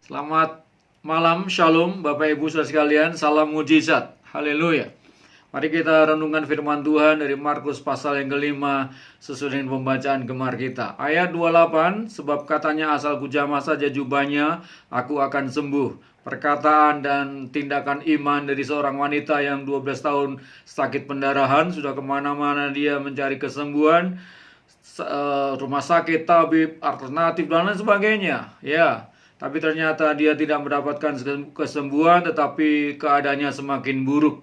Selamat malam, shalom Bapak Ibu saudara sekalian, salam mujizat, haleluya. Mari kita renungkan firman Tuhan dari Markus pasal yang kelima sesuai dengan pembacaan gemar kita. Ayat 28, sebab katanya asalku jamah saja jubahnya, aku akan sembuh. Perkataan dan tindakan iman dari seorang wanita yang 12 tahun sakit pendarahan, sudah kemana-mana dia mencari kesembuhan, rumah sakit, tabib, alternatif, dan lain sebagainya. Ya, tapi ternyata dia tidak mendapatkan kesembuhan, tetapi keadaannya semakin buruk.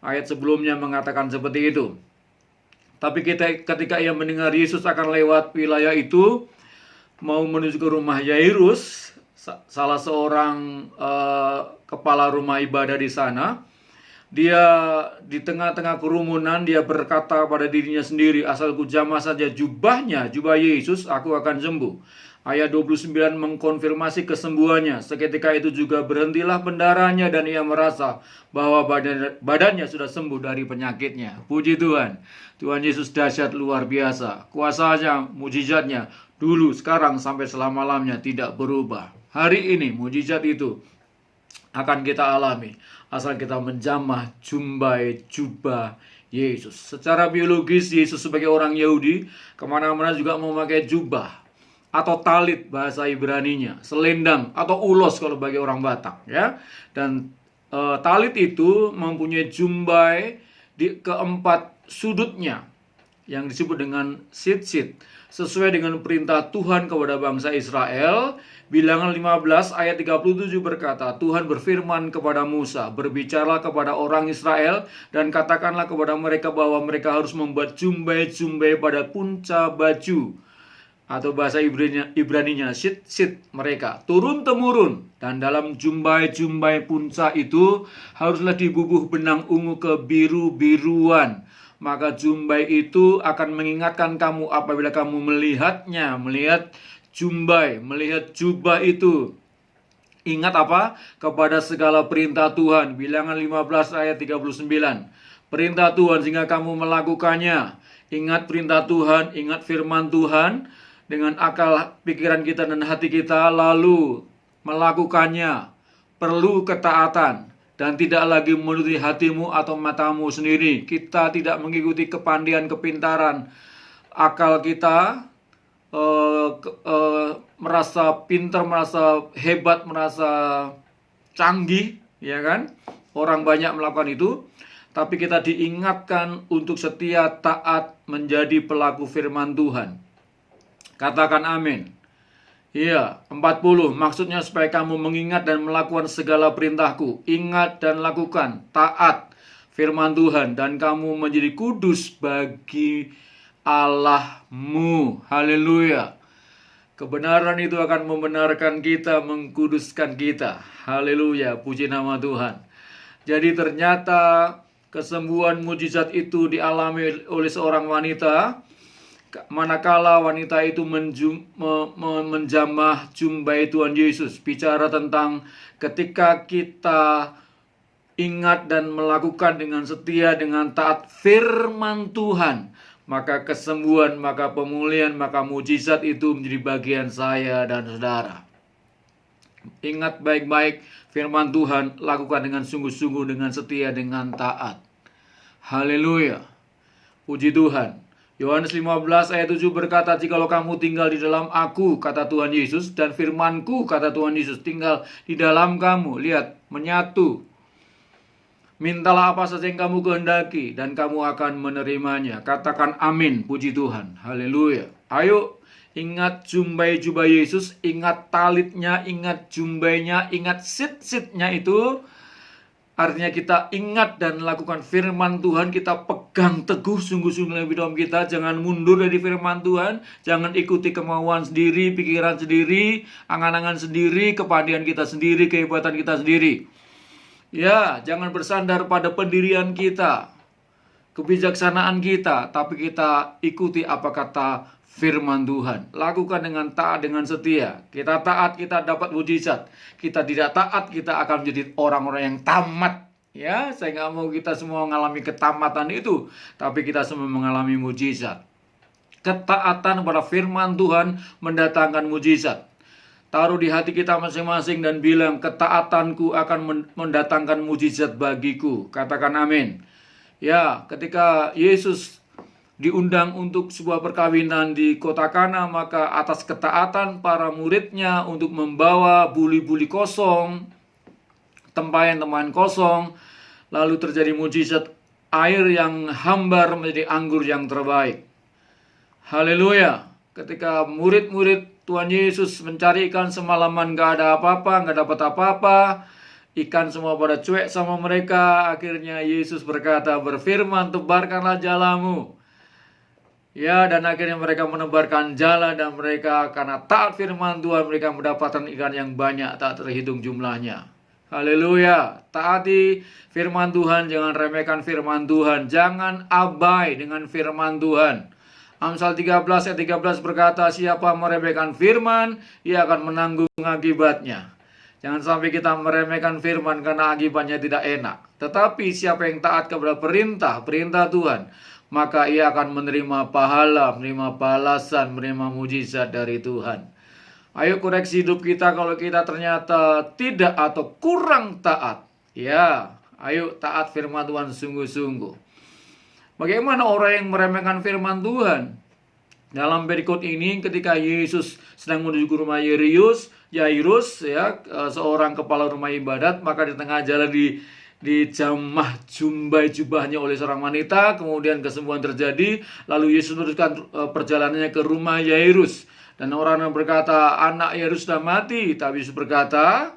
Ayat sebelumnya mengatakan seperti itu. Tapi ketika ia mendengar Yesus akan lewat wilayah itu, mau menuju ke rumah Yairus, salah seorang kepala rumah ibadah di sana, dia di tengah-tengah kerumunan, dia berkata pada dirinya sendiri, asalku jamah saja jubahnya, jubah Yesus, aku akan sembuh. Ayat 29 mengkonfirmasi kesembuhannya. Seketika itu juga berhentilah pendarahannya dan ia merasa bahwa badannya sudah sembuh dari penyakitnya. Puji Tuhan. Tuhan Yesus dahsyat luar biasa. Kuasanya, mujizatnya dulu, sekarang, sampai selama-lamanya tidak berubah. Hari ini mujizat itu akan kita alami asal kita menjamah jubah Yesus. Secara biologis Yesus sebagai orang Yahudi kemana-mana juga memakai jubah atau talit bahasa Ibraninya, selendang atau ulos kalau bagi orang Batak, ya. Dan talit itu mempunyai jumbai di keempat sudutnya yang disebut dengan sit-sit, sesuai dengan perintah Tuhan kepada bangsa Israel. Bilangan 15 ayat 37 berkata, Tuhan berfirman kepada Musa, berbicaralah kepada orang Israel dan katakanlah kepada mereka bahwa mereka harus membuat jumbai-jumbai pada punca baju, atau bahasa Ibraninya sit-sit mereka, turun-temurun. Dan dalam jumbai-jumbai punca itu haruslah dibubuh benang ungu kebiru-biruan. Maka jumbai itu akan mengingatkan kamu apabila kamu melihatnya, melihat jumbai, melihat jubah itu. Ingat apa? Kepada segala perintah Tuhan. Bilangan 15 ayat 39. Perintah Tuhan sehingga kamu melakukannya. Ingat perintah Tuhan, ingat firman Tuhan dengan akal pikiran kita dan hati kita, lalu melakukannya. Perlu ketaatan dan tidak lagi menuruti hatimu atau matamu sendiri. Kita tidak mengikuti kepandian, kepintaran akal kita, merasa pintar, merasa hebat, merasa canggih, ya kan? Orang banyak melakukan itu, tapi kita diingatkan untuk setia, taat, menjadi pelaku firman Tuhan. Katakan amin. Iya, 40. Maksudnya supaya kamu mengingat dan melakukan segala perintahku. Ingat dan lakukan, taat firman Tuhan, dan kamu menjadi kudus bagi Allahmu. Haleluya. Kebenaran itu akan membenarkan kita, mengkuduskan kita. Haleluya, puji nama Tuhan. Jadi ternyata kesembuhan mujizat itu dialami oleh seorang wanita, manakala wanita itu menjamah jumbai Tuhan Yesus. Bicara tentang ketika kita ingat dan melakukan dengan setia, dengan taat firman Tuhan, maka kesembuhan, maka pemulihan, maka mujizat itu menjadi bagian saya dan saudara. Ingat baik-baik firman Tuhan, lakukan dengan sungguh-sungguh, dengan setia, dengan taat. Haleluya. Puji Tuhan. Yohanes 15 ayat 7 berkata, jikalau kamu tinggal di dalam aku, kata Tuhan Yesus, dan firmanku, kata Tuhan Yesus, tinggal di dalam kamu. Lihat, menyatu. Mintalah apa saja yang kamu kehendaki, dan kamu akan menerimanya. Katakan amin, puji Tuhan. Haleluya. Ayo, ingat jubah Yesus, ingat talitnya, ingat jumbainya, ingat sit-sitnya itu. Artinya kita ingat dan lakukan firman Tuhan, kita pegang teguh sungguh-sungguh dalam hidup kita. Jangan mundur dari firman Tuhan, jangan ikuti kemauan sendiri, pikiran sendiri, angan-angan sendiri, kepandian kita sendiri, kehebatan kita sendiri. Ya, jangan bersandar pada pendirian kita, kebijaksanaan kita, tapi kita ikuti apa kata firman Tuhan. Lakukan dengan taat, dengan setia. Kita taat, kita dapat mujizat. Kita tidak taat, kita akan menjadi orang-orang yang tamat. Ya, saya nggak mau kita semua mengalami ketamatan itu, tapi kita semua mengalami mujizat. Ketaatan pada firman Tuhan mendatangkan mujizat. taruh di hati kita masing-masing dan bilang, ketaatanku akan mendatangkan mujizat bagiku. Katakan amin. Ya, ketika Yesus diundang untuk sebuah perkawinan di kota Kana, maka atas ketaatan para muridnya untuk membawa buli-buli kosong, tempayan-tempayan kosong, lalu terjadi mujizat, air yang hambar menjadi anggur yang terbaik. Haleluya. Ketika murid-murid Tuhan Yesus mencari ikan semalaman, gak ada apa-apa, gak dapat apa-apa, ikan semua pada cuek sama mereka. Akhirnya Yesus berkata, berfirman, tebarkanlah jalamu. Ya, dan akhirnya mereka menebarkan jala, dan mereka karena taat firman Tuhan, mereka mendapatkan ikan yang banyak, tak terhitung jumlahnya. Haleluya. Taati firman Tuhan, jangan remehkan firman Tuhan, jangan abai dengan firman Tuhan. Amsal 13 ayat 13 berkata, siapa meremehkan firman, ia akan menanggung akibatnya. Jangan sampai kita meremehkan firman karena akibatnya tidak enak. Tetapi siapa yang taat kepada perintah Tuhan, maka ia akan menerima pahala, menerima balasan, menerima mujizat dari Tuhan. Ayo koreksi hidup kita kalau kita ternyata tidak atau kurang taat. Ya, ayo taat firman Tuhan sungguh-sungguh. Bagaimana orang yang meremehkan firman Tuhan? Dalam berikut ini, ketika Yesus sedang menuju ke rumah Yairus, ya, seorang kepala rumah ibadat, maka di tengah jalan dijamah jubahnya oleh seorang wanita, kemudian kesembuhan terjadi, lalu Yesus meneruskan perjalanannya ke rumah Yairus, dan orang yang berkata, anak Yairus sudah mati, tapi Yesus berkata,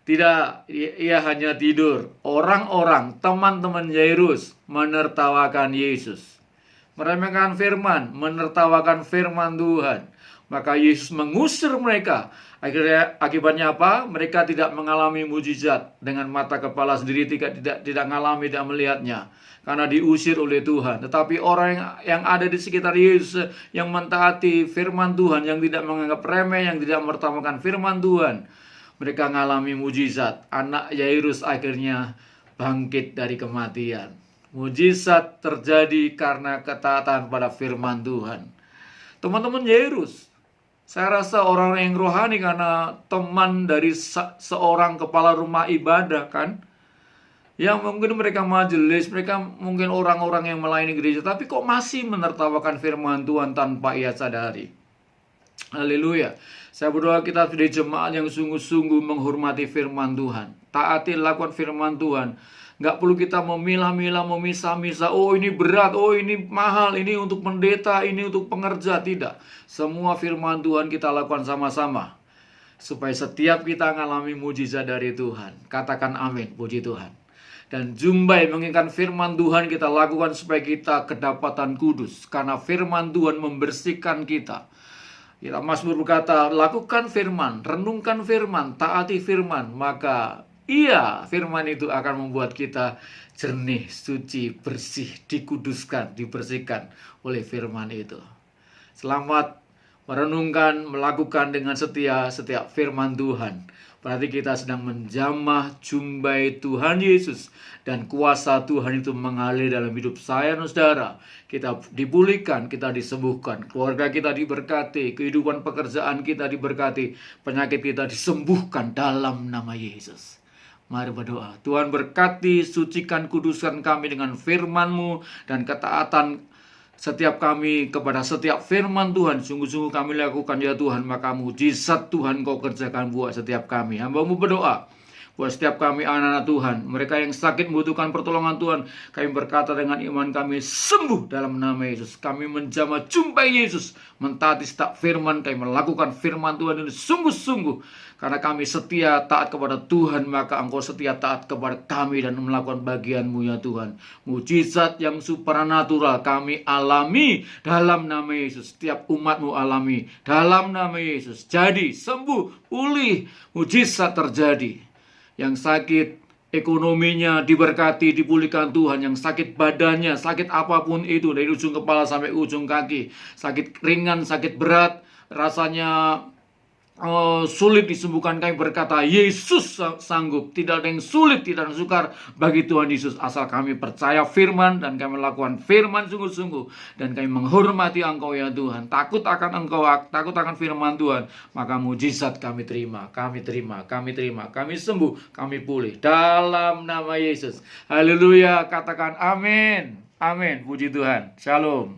tidak, ia hanya tidur. Orang-orang, teman-teman Yairus menertawakan Yesus, meremehkan firman, menertawakan firman Tuhan. Maka Yesus mengusir mereka. Akhirnya akibatnya apa? Mereka tidak mengalami mujizat. Dengan mata kepala sendiri tidak mengalami, tidak melihatnya, karena diusir oleh Tuhan. Tetapi orang yang ada di sekitar Yesus, yang mentaati firman Tuhan, yang tidak menganggap remeh, yang tidak menertawakan firman Tuhan, mereka mengalami mujizat. Anak Yairus akhirnya bangkit dari kematian. Mujizat terjadi karena ketaatan pada firman Tuhan. Teman-teman Yairus, saya rasa orang yang rohani karena teman dari seorang kepala rumah ibadah kan. Yang mungkin mereka majelis, mereka mungkin orang-orang yang melayani gereja, tapi kok masih menertawakan firman Tuhan tanpa ia sadari. Haleluya. Saya berdoa kita menjadi jemaat yang sungguh-sungguh menghormati firman Tuhan. Taati, lakukan firman Tuhan. Gak perlu kita memilah-milah, memisah-misah. Oh ini berat, oh ini mahal, ini untuk pendeta, ini untuk pengerja. Tidak. Semua firman Tuhan kita lakukan sama-sama, supaya setiap kita mengalami mujizat dari Tuhan. Katakan amin, puji Tuhan. Dan jumbai menginginkan firman Tuhan kita lakukan supaya kita kedapatan kudus. Karena firman Tuhan membersihkan kita. Kita Mazmur berkata, lakukan firman, renungkan firman, taati firman, maka firman itu akan membuat kita jernih, suci, bersih, dikuduskan, dibersihkan oleh firman itu. Selamat merenungkan, melakukan dengan setia setiap firman Tuhan. Berarti kita sedang menjamah jumbai Tuhan Yesus, dan kuasa Tuhan itu mengalir dalam hidup saya dan saudara. Kita dipulihkan, kita disembuhkan, keluarga kita diberkati, kehidupan pekerjaan kita diberkati, penyakit kita disembuhkan dalam nama Yesus. Mari berdoa. Tuhan berkati, sucikan, kuduskan kami dengan firman-Mu dan ketaatan setiap kami kepada setiap firman Tuhan. Sungguh-sungguh kami lakukan ya Tuhan, maka mujizat Tuhan Kau kerjakan buat setiap kami. Hamba-Mu berdoa buat setiap kami anak-anak Tuhan, mereka yang sakit membutuhkan pertolongan Tuhan, kami berkata dengan iman kami sembuh dalam nama Yesus. Kami menjamah jumpai Yesus, mentaati setiap firman, kami melakukan firman Tuhan ini sungguh-sungguh. Karena kami setia taat kepada Tuhan, maka Engkau setia taat kepada kami dan melakukan bagian-Mu ya Tuhan. Mujizat yang supranatural kami alami dalam nama Yesus. Setiap umat-Mu alami dalam nama Yesus. Jadi sembuh, pulih, mujizat terjadi. Yang sakit ekonominya diberkati, dipulihkan Tuhan. Yang sakit badannya, sakit apapun itu, dari ujung kepala sampai ujung kaki, sakit ringan, sakit berat, rasanya sulit disembuhkan, kami berkata Yesus sanggup. Tidak ada yang sulit, tidak ada yang sukar bagi Tuhan Yesus, asal kami percaya firman dan kami melakukan firman sungguh-sungguh, dan kami menghormati Engkau ya Tuhan, takut akan Engkau, takut akan firman Tuhan, maka mujizat kami terima, kami terima, kami terima, kami sembuh, kami pulih dalam nama Yesus. Haleluya, katakan amin. Amin, puji Tuhan. Shalom.